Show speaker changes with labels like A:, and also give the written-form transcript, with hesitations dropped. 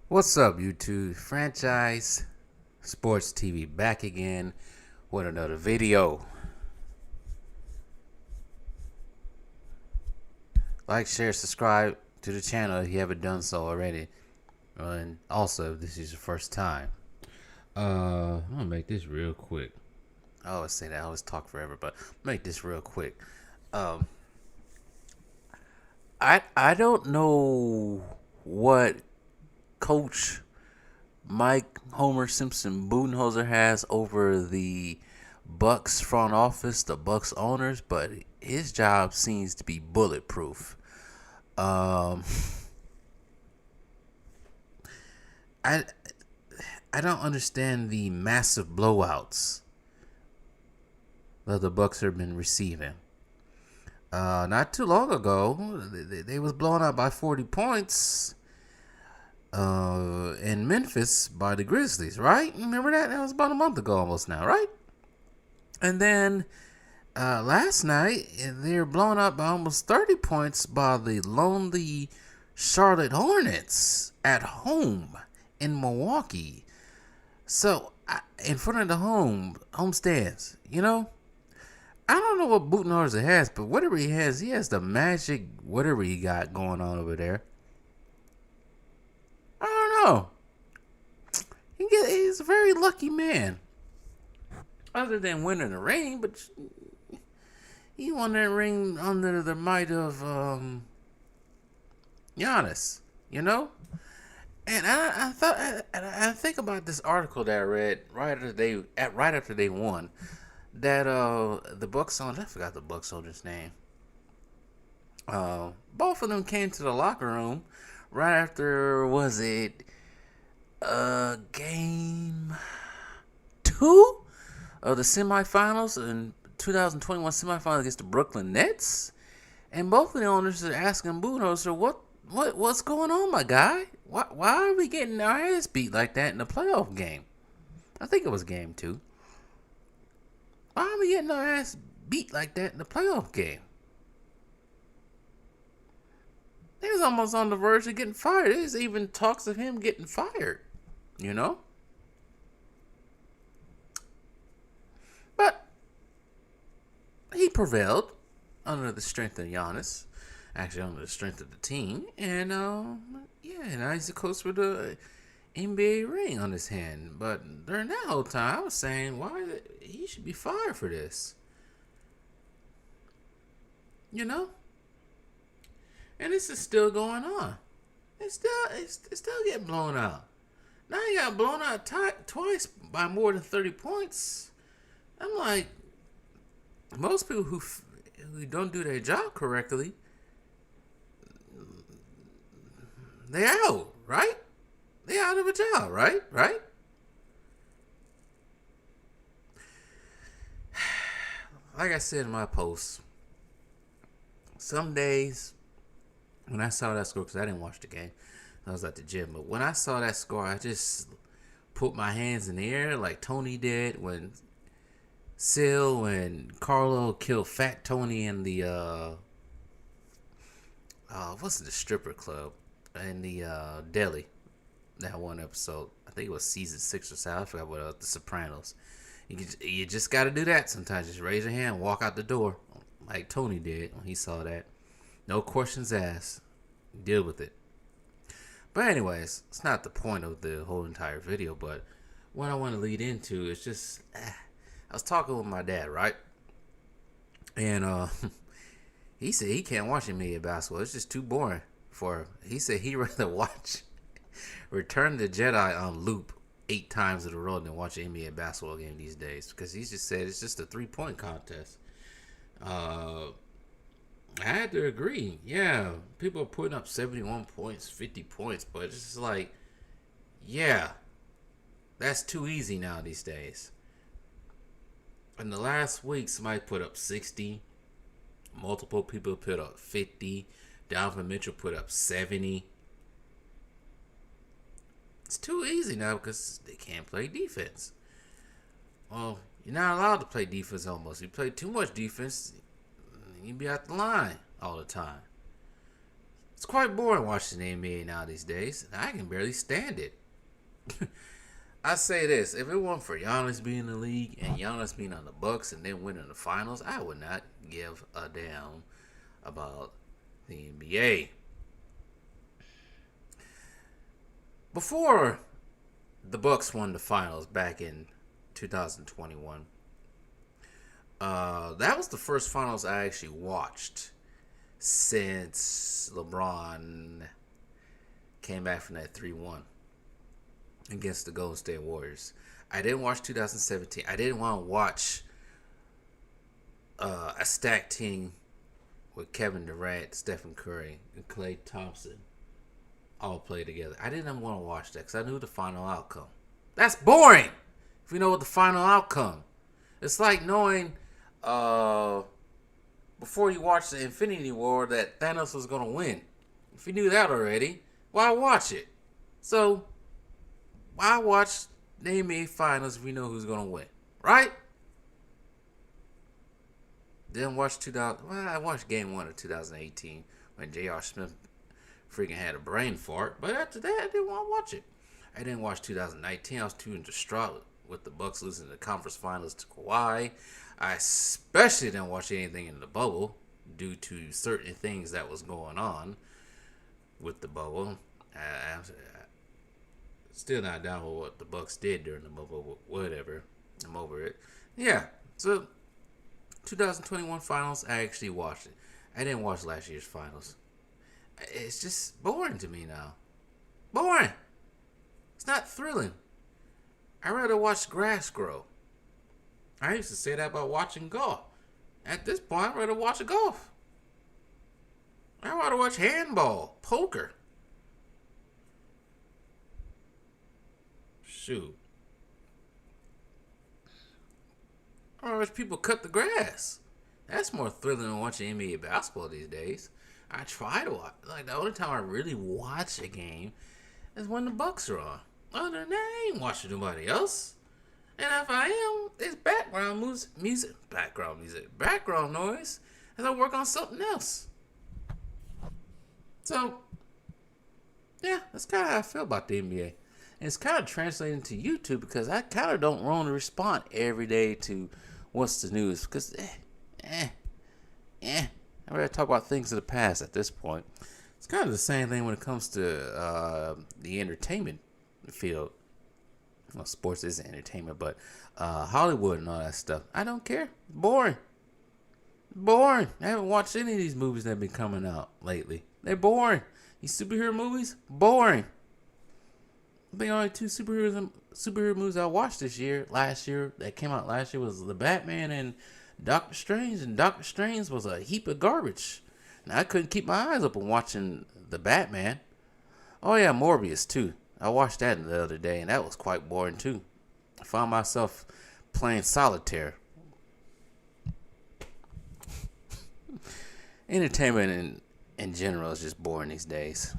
A: What's up, YouTube? Franchise Sports TV back again with another video. Like, share, subscribe to the channel if you haven't done so already. And also, if this is your first time. I'm gonna make this real quick. I always say that, I always talk forever, but make this real quick. Um, I don't know what Coach Mike Homer Simpson Budenholzer has over the Bucks front office, the Bucks owners, but his job seems to be bulletproof. Um, I I don't understand the massive blowouts that the Bucks have been receiving. Not too long ago, they was blown out by 40 points in Memphis by the Grizzlies, right? Remember that? That was about a month ago almost now, right? And then last night, they were blown up by almost 30 points by the lonely Charlotte Hornets at home in Milwaukee. So, in front of the home stands, I don't know what Budenholzer has, but whatever he has the magic, whatever he got going on over there. I don't know. He's a very lucky man. Other than winning the ring, but he won that ring under the might of Giannis, you know? And I think about this article that I read right after they won that the Bucks owner, I forgot the Bucks owner's name. Both of them came to the locker room right after, was it game 2 of the semifinals in 2021 semifinals against the Brooklyn Nets, and both of the owners are asking Budenholzer, what's going on, my guy? Why are we getting our ass beat like that in the playoff game? I think it was game 2. Why are we getting our ass beat like that in the playoff game? He was almost on the verge of getting fired. There's even talks of him getting fired, you know? But he prevailed under the strength of Giannis, actually under the strength of the team, and now he's the coach with the NBA ring on his hand. But during that whole time, I was saying, he should be fired for this, you know? And this is still going on. It's still getting blown out. Now he got blown out twice by more than 30 points. I'm like, most people who don't do their job correctly, they out, right? They out of a job, right? Right? Like I said in my post, some days when I saw that score, because I didn't watch the game, I was at the gym, but when I saw that score, I just put my hands in the air like Tony did when Carlo killed Fat Tony in the what's the stripper club in the deli. That one episode, I think it was season 6 or 7. I forgot what else. The Sopranos. You just got to do that sometimes. Just raise your hand, walk out the door, like Tony did when he saw that. No questions asked. Deal with it. But anyways, it's not the point of the whole entire video. But what I want to lead into is just I was talking with my dad, right? And he said he can't watch NBA basketball. It's just too boring for him. He said he'd rather watch Return of the Jedi on loop 8 times in a row than watch an NBA basketball game these days, because he just said it's just a 3-point contest. I had to agree. Yeah, people are putting up 71 points, 50 points, but it's just like, yeah, that's too easy now these days. In the last week, somebody put up 60. Multiple people put up 50. Donovan Mitchell put up 70. It's too easy now because they can't play defense. Well, you're not allowed to play defense almost. You play too much defense, you be at the line all the time. It's quite boring watching the NBA now these days. I can barely stand it. I say this: if it weren't for Giannis being in the league and Giannis being on the Bucks and then winning the finals, I would not give a damn about the NBA. Before the Bucks won the finals back in 2021, that was the first finals I actually watched since LeBron came back from that 3-1 against the Golden State Warriors. I didn't watch 2017. I didn't want to watch a stacked team with Kevin Durant, Stephen Curry, and Klay Thompson all play together. I didn't want to watch that because I knew the final outcome. That's boring if you know what the final outcome. It's like knowing before you watch the Infinity War that Thanos was going to win. If you knew that already, why watch it? So, why watch the NBA Finals if you know who's going to win? Right? Didn't watch 2000. Well, I watched Game 1 of 2018 when J.R. Smith freaking had a brain fart. But after that, I didn't want to watch it. I didn't watch 2019. I was too distraught with the Bucks losing the conference finals to Kawhi. I especially didn't watch anything in the bubble due to certain things that was going on with the bubble. I'm still not down with what the Bucks did during the bubble. Whatever. I'm over it. Yeah. So 2021 finals, I actually watched it. I didn't watch last year's finals. It's just boring to me now. Boring. It's not thrilling. I'd rather watch grass grow. I used to say that about watching golf. At this point, I'd rather watch a golf. I'd rather watch handball, poker. Shoot. Or watch people cut the grass. That's more thrilling than watching NBA basketball these days. I try to watch. Like, the only time I really watch a game is when the Bucks are on. Other than that, I ain't watching nobody else. And if I am, it's background noise, as I work on something else. So, yeah, that's kind of how I feel about the NBA. And it's kind of translating to YouTube because I kind of don't want to respond every day to what's the news. Because, I'd rather talk about things of the past at this point. It's kind of the same thing when it comes to the entertainment field. Well, sports is entertainment, but Hollywood and all that stuff, I don't care. Boring. I haven't watched any of these movies that have been coming out lately. They're boring. These superhero movies, boring. I think only two superhero movies I watched last year, that came out last year was The Batman and Doctor Strange, and Doctor Strange was a heap of garbage. And I couldn't keep my eyes open watching The Batman. Oh yeah, Morbius too. I watched that the other day, and that was quite boring too. I found myself playing solitaire. Entertainment in general is just boring these days.